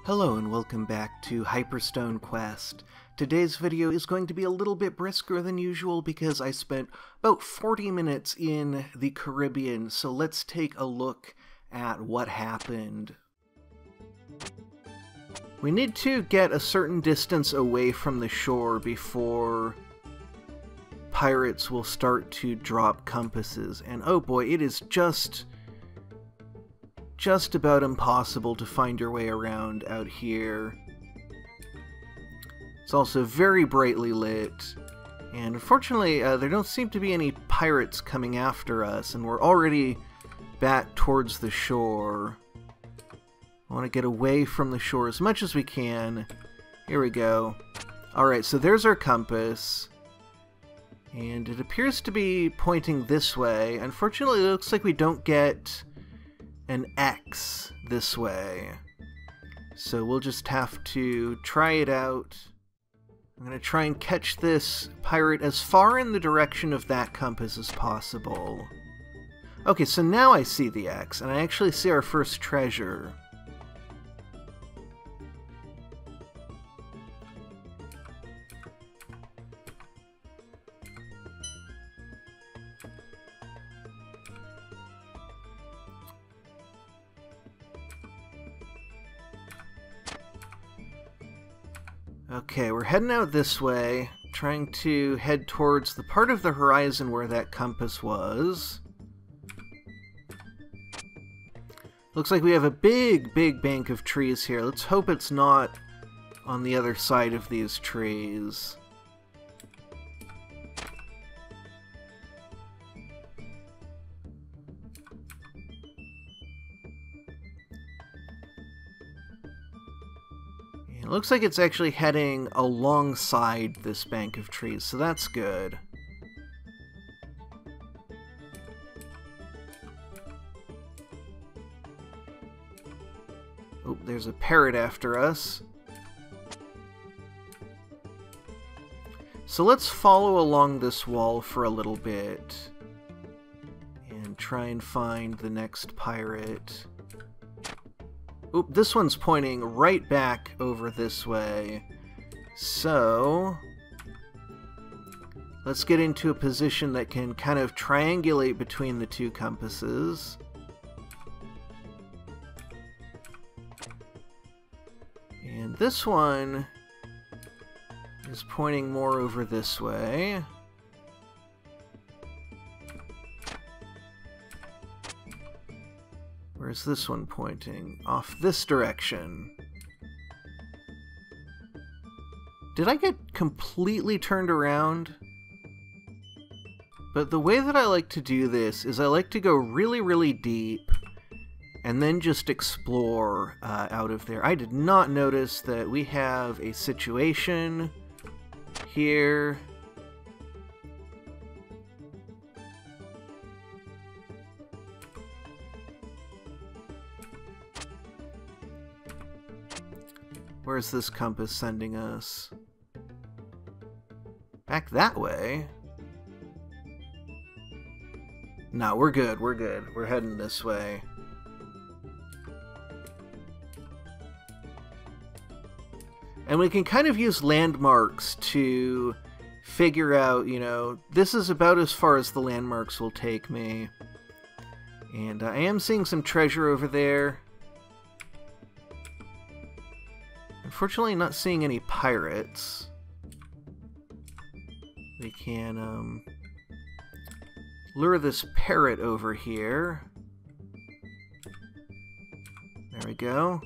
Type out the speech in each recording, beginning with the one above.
Hello and welcome back to Hyperstone Quest. Today's video is going to be a little bit brisker than usual because I spent about 40 minutes in the Caribbean, so let's take a look at what happened. We need to get a certain distance away from the shore before pirates will start to drop compasses, and oh boy, it is just about impossible to find your way around out here. It's also very brightly lit, and unfortunately there don't seem to be any pirates coming after us, and we're already back towards the shore. I want to get away from the shore as much as we can. Here we go. Alright, so there's our compass, and it appears to be pointing this way. Unfortunately, it looks like we don't get an X this way, so we'll just have to try it out. I'm going to try and catch this pirate as far in the direction of that compass as possible. Okay, so now I see the X, and I actually see our first treasure. Okay, we're heading out this way, trying to head towards the part of the horizon where that compass was. Looks like we have a big bank of trees here. Let's hope it's not on the other side of these trees. It looks like it's actually heading alongside this bank of trees, so that's good. Oh, there's a parrot after us. So let's follow along this wall for a little bit and try and find the next pirate. Oop, this one's pointing right back over this way. So let's get into a position that can kind of triangulate between the two compasses. And this one is pointing more over this way. Where's this one pointing? Off this direction. Did I get completely turned around? But the way that I like to do this is I like to go really deep and then just explore out of there. I did not notice that we have a situation here. Where's this compass sending us? Back that way? No, we're good, we're good. We're heading this way. And we can kind of use landmarks to figure out, you know, this is about as far as the landmarks will take me. And I am seeing some treasure over there. Unfortunately, not seeing any pirates. We can lure this parrot over here. There we go.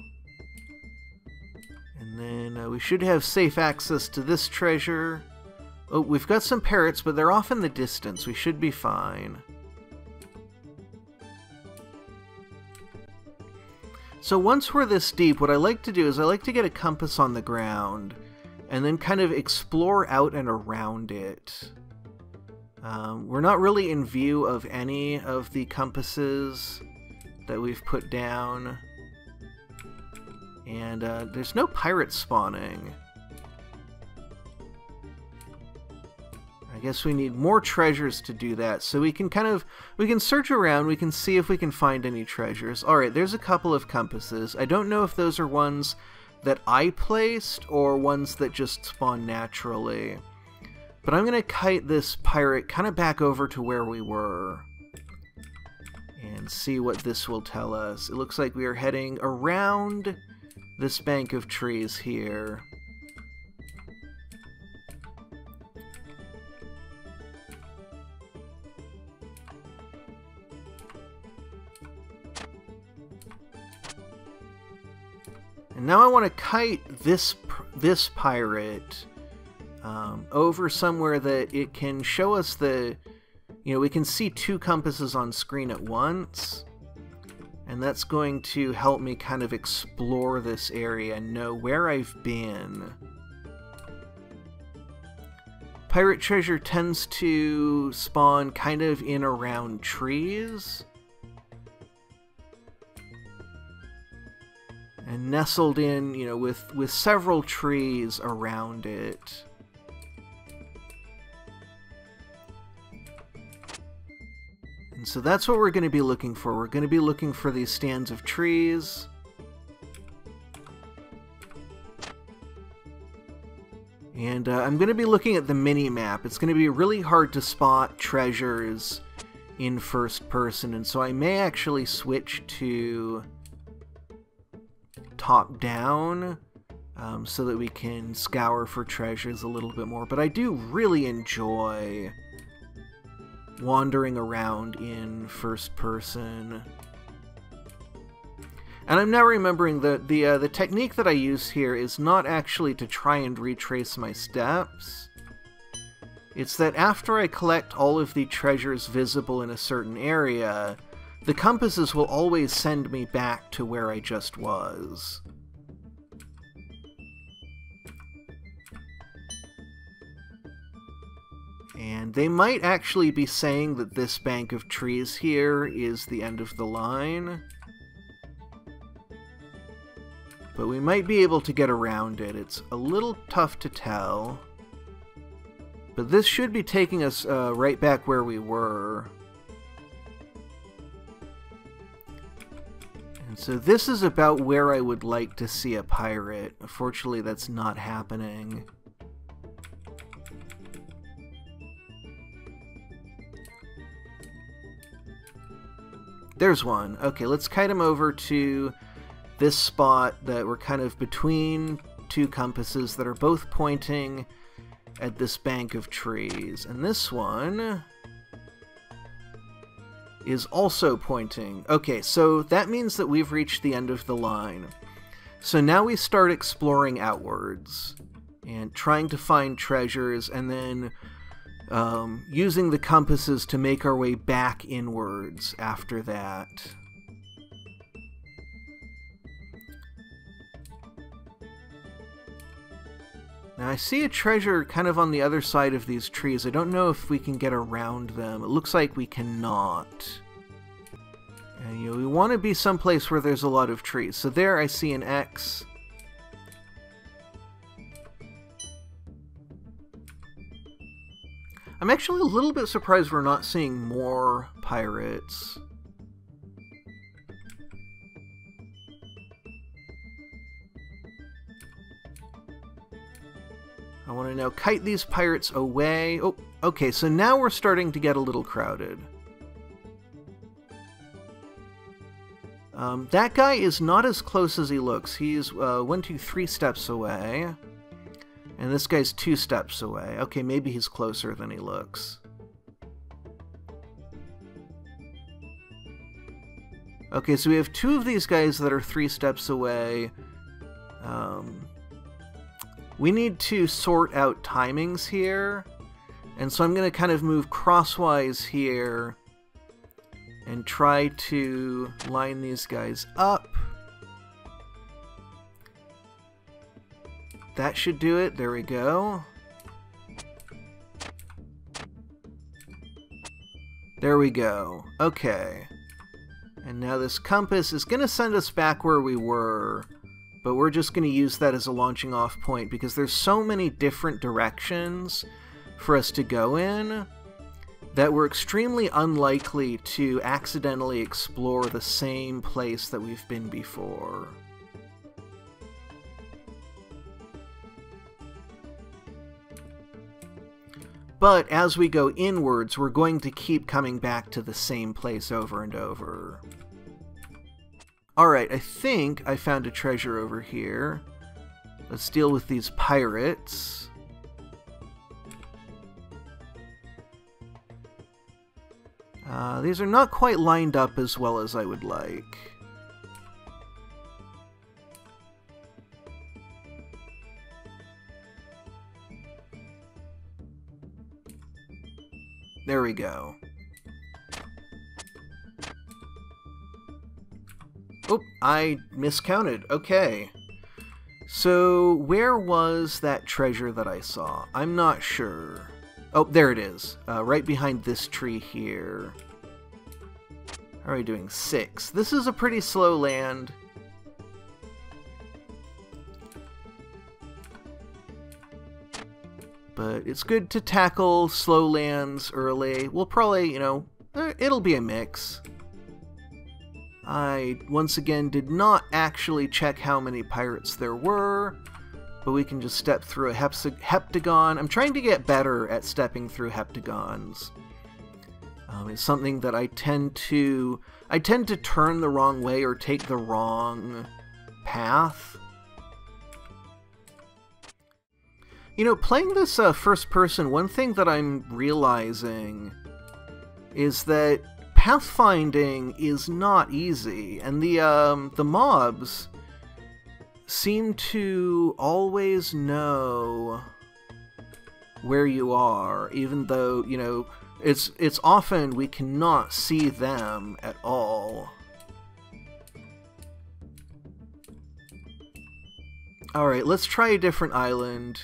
And then we should have safe access to this treasure. Oh, we've got some parrots, but they're off in the distance. We should be fine. So once we're this deep, what I like to do is I like to get a compass on the ground and then kind of explore out and around it. We're not really in view of any of the compasses that we've put down. And there's no pirates spawning. I guess we need more treasures to do that, so we can search around, we can see if we can find any treasures. Alright, there's a couple of compasses. I don't know if those are ones that I placed or ones that just spawn naturally. But I'm going to kite this pirate kind of back over to where we were and see what this will tell us. It looks like we are heading around this bank of trees here. And now I want to kite this pirate over somewhere that it can show us the, we can see 2 compasses on screen at once, and that's going to help me kind of explore this area and know where I've been. Pirate treasure tends to spawn kind of in around trees, and nestled in, with several trees around it. And so that's what we're going to be looking for. We're going to be looking for these stands of trees. And I'm going to be looking at the mini-map. It's going to be really hard to spot treasures in first person, and so I may actually switch to top-down so that we can scour for treasures a little bit more. But I do really enjoy wandering around in first person. And I'm now remembering that the technique that I use here is not actually to try and retrace my steps. It's that after I collect all of the treasures visible in a certain area, the compasses will always send me back to where I just was. And they might actually be saying that this bank of trees here is the end of the line. But we might be able to get around it. It's a little tough to tell. But this should be taking us right back where we were. And so this is about where I would like to see a pirate. Unfortunately, that's not happening. There's one. Okay, let's kite him over to this spot that we're kind of between 2 compasses that are both pointing at this bank of trees. And this one is also pointing. Okay, so that means that we've reached the end of the line. So now we start exploring outwards and trying to find treasures, and then using the compasses to make our way back inwards after that. Now I see a treasure kind of on the other side of these trees. I don't know if we can get around them. It looks like we cannot. And we want to be someplace where there's a lot of trees. So there I see an X. I'm actually a little bit surprised we're not seeing more pirates. I want to now kite these pirates away. Oh, okay, so now we're starting to get a little crowded. That guy is not as close as he looks. He's 1, 2, 3 steps away. And this guy's 2 steps away. Okay, maybe he's closer than he looks. Okay, so we have 2 of these guys that are 3 steps away. We need to sort out timings here. And so I'm going to kind of move crosswise here and try to line these guys up. That should do it. There we go. There we go. Okay. And now this compass is going to send us back where we were, but we're just going to use that as a launching off point because there's so many different directions for us to go in that we're extremely unlikely to accidentally explore the same place that we've been before. but as we go inwards, we're going to keep coming back to the same place over and over. Alright, I think I found a treasure over here. Let's deal with these pirates. These are not quite lined up as well as I would like. There we go. Oh, I miscounted. Okay. So, where was that treasure that I saw? I'm not sure. Oh, there it is. Right behind this tree here. How are we doing? 6. This is a pretty slow land. But it's good to tackle slow lands early. We'll probably, you know, it'll be a mix. I, once again, did not actually check how many pirates there were, but we can just step through a heptagon. I'm trying to get better at stepping through heptagons. It's something that I tend to turn the wrong way or take the wrong path. You know, playing this first person, one thing that I'm realizing is that pathfinding is not easy, and the mobs seem to always know where you are, even though, you know, it's often we cannot see them at all. Alright, let's try a different island.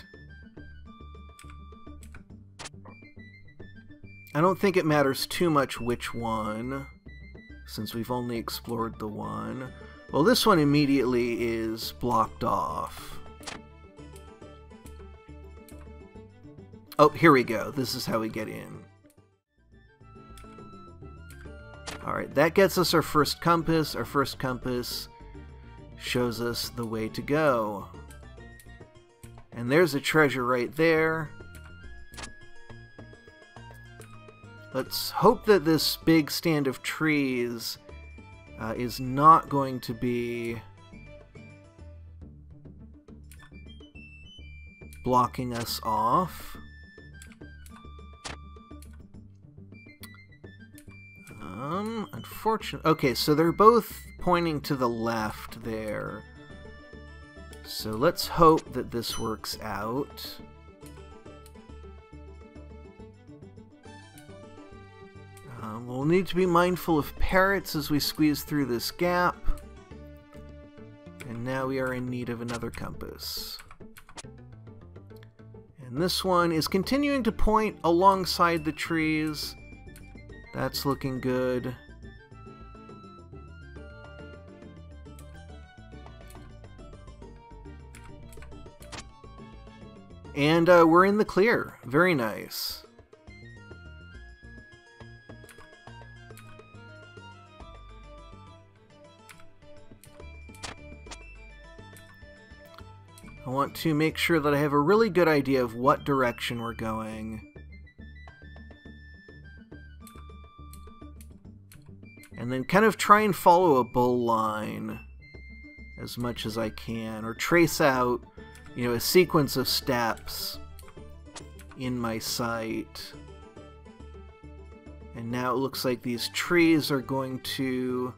I don't think it matters too much which one, since we've only explored the one. Well, this one immediately is blocked off. Oh, here we go. This is how we get in. Alright, that gets us our first compass. Our first compass shows us the way to go. And there's a treasure right there. Let's hope that this big stand of trees is not going to be blocking us off. Unfortunately... Okay, so they're both pointing to the left there. So let's hope that this works out. We'll need to be mindful of parrots as we squeeze through this gap. And now we are in need of another compass. And this one is continuing to point alongside the trees. That's looking good. And we're in the clear. Very nice. I want to make sure that I have a really good idea of what direction we're going. And then kind of try and follow a bull line as much as I can, or trace out, you know, a sequence of steps in my sight. And now it looks like these trees are going to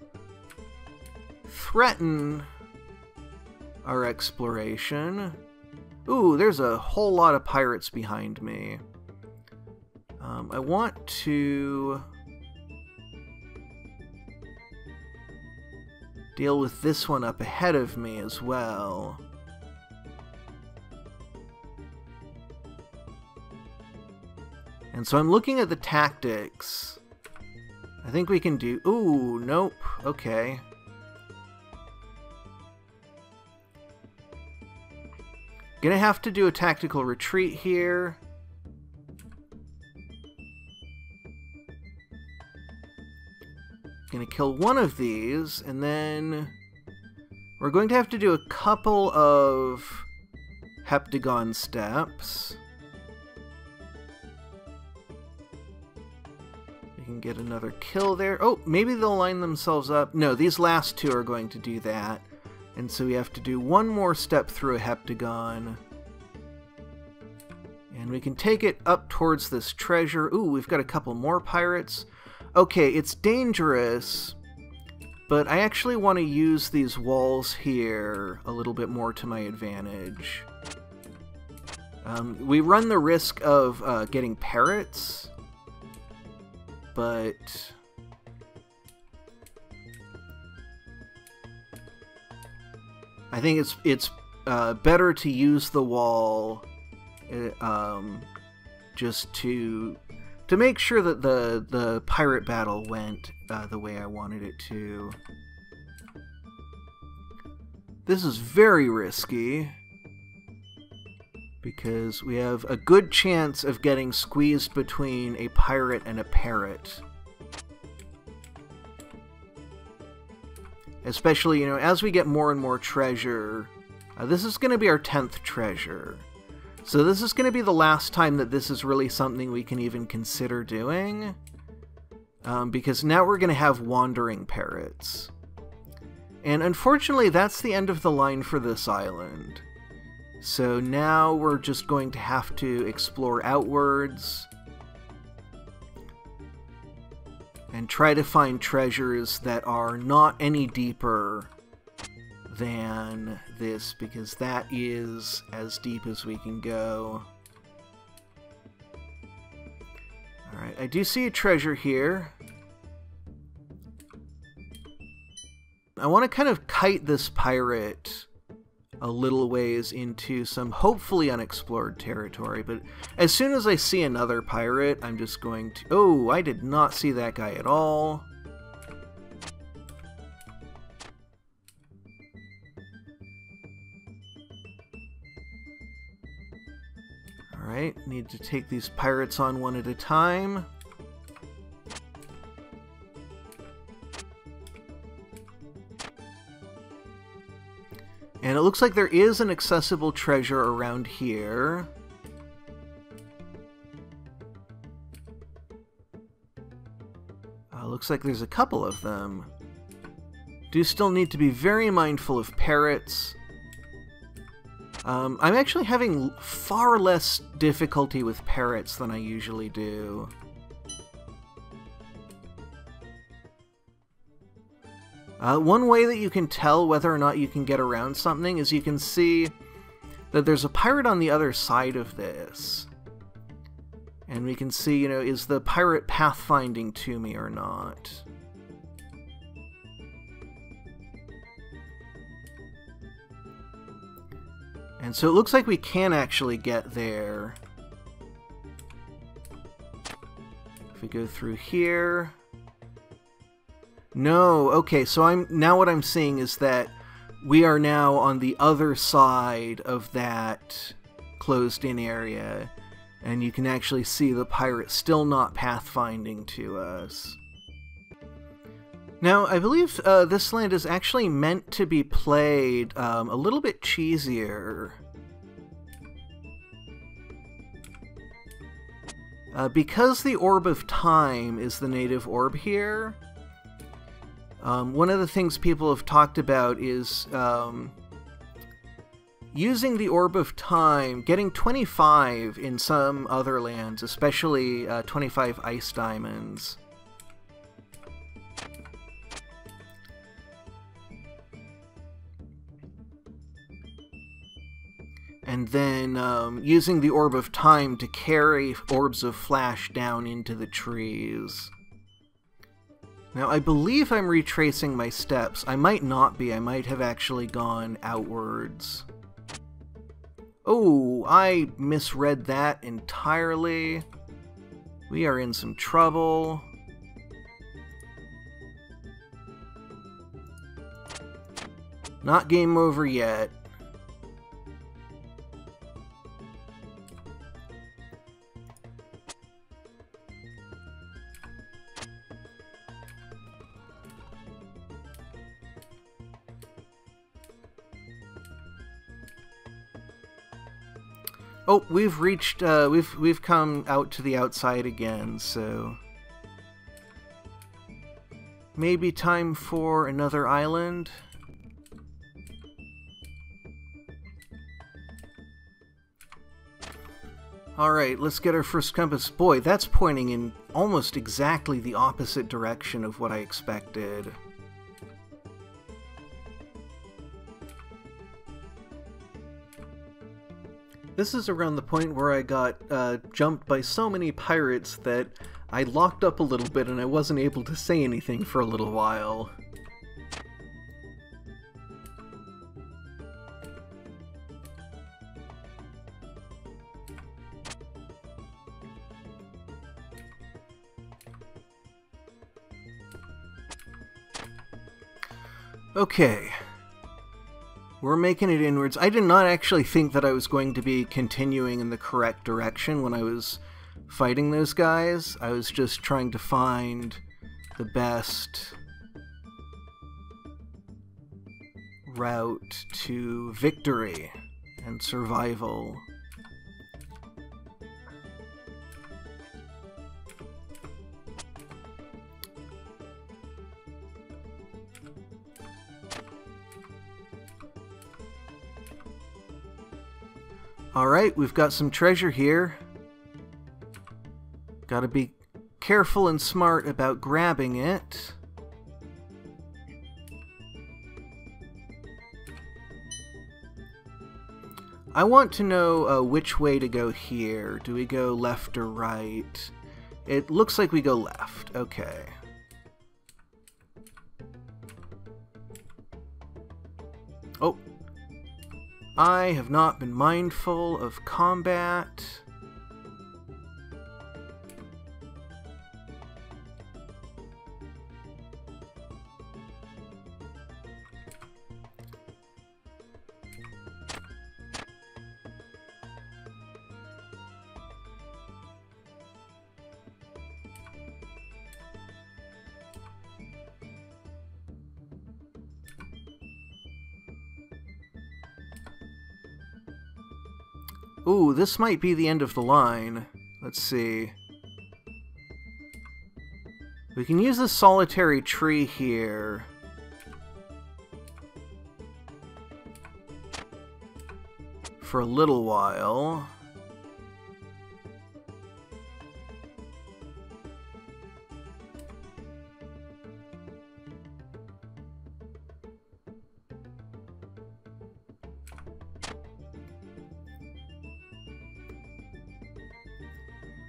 threaten our exploration. Ooh, there's a whole lot of pirates behind me. I want to deal with this one up ahead of me as well. And so I'm looking at the tactics. I think we can do... Ooh, nope. Okay. Gonna have to do a tactical retreat here. Gonna kill one of these, and then we're going to have to do a couple of heptagon steps. can get another kill there. Oh, maybe they'll line themselves up. No, these last two are going to do that. And so we have to do one more step through a heptagon. And we can take it up towards this treasure. Ooh, we've got a couple more pirates. Okay, it's dangerous, but I actually want to use these walls here a little bit more to my advantage. We run the risk of getting parrots, but I think it's better to use the wall just to make sure that the pirate battle went the way I wanted it to. This is very risky, because we have a good chance of getting squeezed between a pirate and a parrot. Especially, you know, as we get more and more treasure. This is going to be our 10th treasure. So this is going to be the last time that this is really something we can even consider doing. Because now we're going to have wandering parrots. And unfortunately, that's the end of the line for this island. So now we're just going to have to explore outwards and try to find treasures that are not any deeper than this, because that is as deep as we can go. Alright, I do see a treasure here. I want to kind of kite this pirate a little ways into some hopefully unexplored territory, but as soon as I see another pirate, I'm just going to... Oh, I did not see that guy at all. Alright, need to take these pirates on one at a time. And it looks like there is an accessible treasure around here. Looks like there's a couple of them. Do still need to be very mindful of parrots. I'm actually having far less difficulty with parrots than I usually do. One way that you can tell whether or not you can get around something is you can see that there's a pirate on the other side of this. And we can see, you know, is the pirate pathfinding to me or not? And so it looks like we can actually get there. If we go through here... No, okay, so now what I'm seeing is that we are now on the other side of that closed-in area, and you can actually see the pirate still not pathfinding to us. Now, I believe this land is actually meant to be played a little bit cheesier. Because the Orb of Time is the native orb here, one of the things people have talked about is using the Orb of Time, getting 25 in some other lands, especially 25 ice diamonds. And then using the Orb of Time to carry Orbs of Flash down into the trees. Now, I believe I'm retracing my steps. I might not be. I might have actually gone outwards. Oh, I misread that entirely. We are in some trouble. Not game over yet. Oh, we've reached, we've come out to the outside again, so... maybe time for another island. Alright, let's get our first compass. Boy, that's pointing in almost exactly the opposite direction of what I expected. This is around the point where I got jumped by so many pirates that I locked up a little bit and I wasn't able to say anything for a little while. Okay. We're making it inwards. I did not actually think that I was going to be continuing in the correct direction when I was fighting those guys. I was just trying to find the best route to victory and survival. Alright, we've got some treasure here. Gotta be careful and smart about grabbing it. I want to know which way to go here. Do we go left or right? It looks like we go left. Okay. Oh. I have not been mindful of combat. Ooh, this might be the end of the line. Let's see. We can use this solitary tree here. For a little while.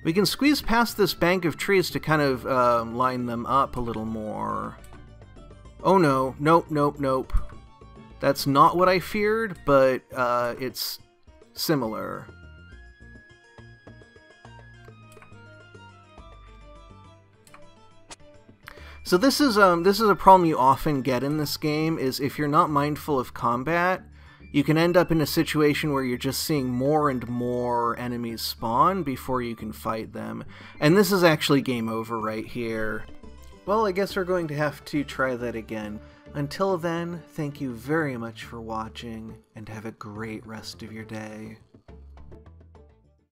We can squeeze past this bank of trees to kind of line them up a little more. Oh no, nope, nope, nope. That's not what I feared, but it's similar. So this is a problem you often get in this game, is if you're not mindful of combat, you can end up in a situation where you're just seeing more and more enemies spawn before you can fight them. And this is actually game over right here. Well, I guess we're going to have to try that again. Until then, thank you very much for watching, and have a great rest of your day.